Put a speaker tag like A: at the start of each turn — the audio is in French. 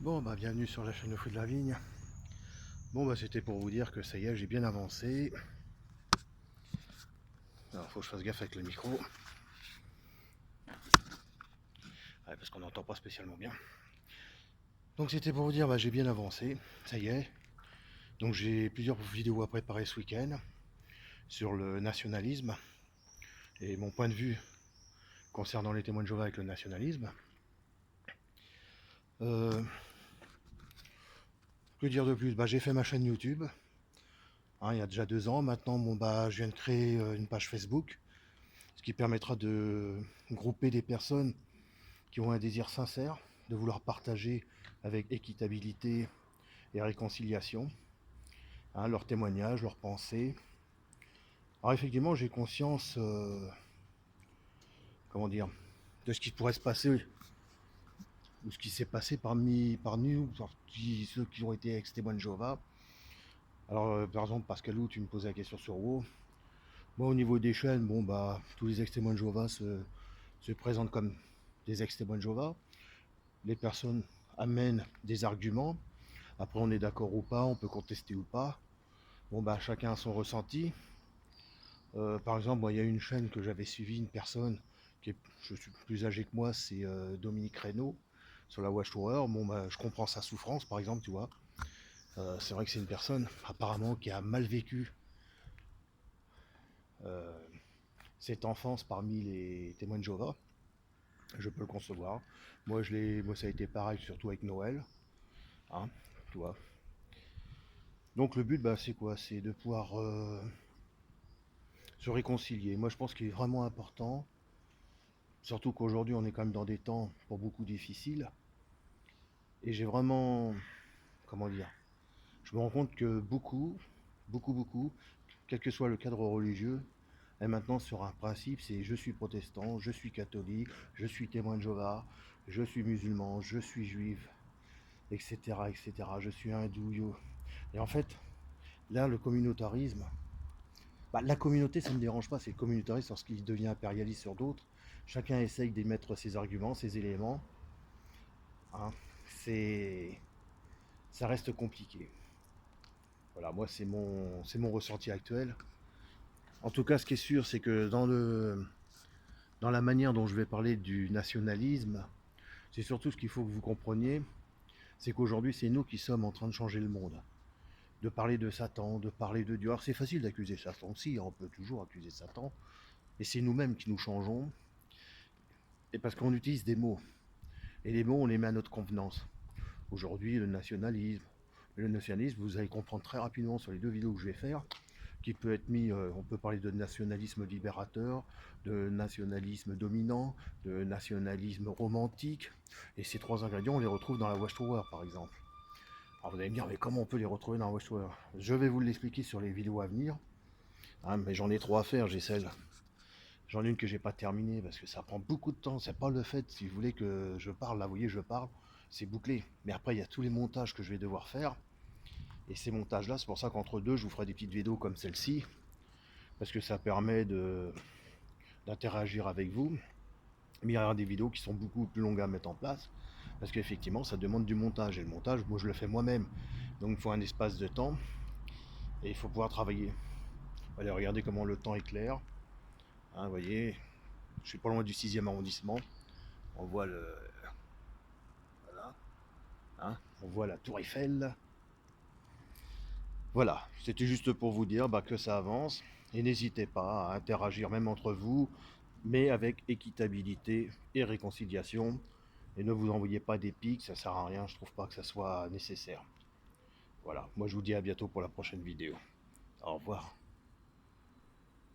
A: Bon bah bienvenue sur la chaîne de Fruits de la Vigne. Bon bah c'était pour vous dire que ça y est, j'ai bien avancé. Alors faut que je fasse gaffe avec le micro. Ouais, parce qu'on n'entend pas spécialement bien. Donc c'était pour vous dire j'ai bien avancé, ça y est. Donc j'ai plusieurs vidéos à préparer ce week-end sur le nationalisme et mon point de vue concernant les témoins de Jéhovah avec le nationalisme. Que dire de plus? J'ai fait ma chaîne YouTube. Il y a déjà 2 ans. Maintenant, je viens de créer une page Facebook, ce qui permettra de grouper des personnes qui ont un désir sincère de vouloir partager avec équitabilité et réconciliation leurs témoignages, leurs pensées. Alors effectivement, j'ai conscience, comment dire, de ce qui pourrait se passer ou ce qui s'est passé parmi nous, ceux qui ont été ex-témoins de Jéhovah. Alors par exemple, Pascalou, tu me posais la question sur WoW. Moi, au niveau des chaînes, tous les ex-témoins de Jéhovah se présentent comme des ex-témoins de Jéhovah. Les personnes amènent des arguments. Après, on est d'accord ou pas, on peut contester ou pas. Chacun a son ressenti. Par exemple, il y a une chaîne que j'avais suivi, une personne je suis plus âgé que moi, c'est Dominique Reynaud, sur la Watchtower. Je comprends sa souffrance, par exemple, tu vois. C'est vrai que c'est une personne, apparemment, qui a mal vécu euh, cette enfance parmi les témoins de Jéhovah. Je peux le concevoir. Moi, ça a été pareil, surtout avec Noël. Hein, tu vois. Donc le but, c'est quoi? C'est de pouvoir se réconcilier. Moi, je pense qu'il est vraiment important, surtout qu'aujourd'hui, on est quand même dans des temps pour beaucoup difficiles. Et j'ai vraiment, comment dire, je me rends compte que beaucoup, quel que soit le cadre religieux, est maintenant sur un principe, c'est je suis protestant, je suis catholique, je suis témoin de Jéhovah, je suis musulman, je suis juif, etc. Je suis hindou. Et en fait, là, le communautarisme, la communauté, ça ne me dérange pas, c'est le communautarisme lorsqu'il devient impérialiste sur d'autres. Chacun essaye d'émettre ses arguments, ses éléments. Hein. Ça reste compliqué. Voilà, moi, c'est mon ressenti actuel. En tout cas, ce qui est sûr, c'est que dans la manière dont je vais parler du nationalisme, c'est surtout ce qu'il faut que vous compreniez, c'est qu'aujourd'hui, c'est nous qui sommes en train de changer le monde. De parler de Satan, de parler de Dieu. Alors c'est facile d'accuser Satan aussi, on peut toujours accuser Satan, et c'est nous-mêmes qui nous changeons, et parce qu'on utilise des mots, et les mots on les met à notre convenance. Aujourd'hui le nationalisme, vous allez comprendre très rapidement sur les 2 vidéos que je vais faire, qui peut être mis, on peut parler de nationalisme libérateur, de nationalisme dominant, de nationalisme romantique, et ces 3 ingrédients on les retrouve dans la Watchtower par exemple. Alors vous allez me dire, mais comment on peut les retrouver dans la Watchtower? Je vais vous l'expliquer sur les vidéos à venir. Mais j'en ai 3 à faire, j'en ai une que j'ai pas terminée parce que ça prend beaucoup de temps. C'est pas le fait, si vous voulez, que je parle, là vous voyez je parle, c'est bouclé. Mais après il y a tous les montages que je vais devoir faire. Et ces montages là, c'est pour ça qu'entre deux je vous ferai des petites vidéos comme celle-ci. Parce que ça permet d'interagir avec vous. Mais il y aura des vidéos qui sont beaucoup plus longues à mettre en place. Parce qu'effectivement ça demande du montage. Et le montage, moi je le fais moi-même. Donc il faut un espace de temps. Et il faut pouvoir travailler. Allez, regardez comment le temps est clair. Vous voyez, je suis pas loin du 6e arrondissement. On voit voilà, on voit la tour Eiffel. Voilà, c'était juste pour vous dire que ça avance. Et n'hésitez pas à interagir même entre vous, mais avec équitabilité et réconciliation. Et ne vous envoyez pas des pics, ça sert à rien, je trouve pas que ça soit nécessaire. Voilà, moi je vous dis à bientôt pour la prochaine vidéo. Au revoir.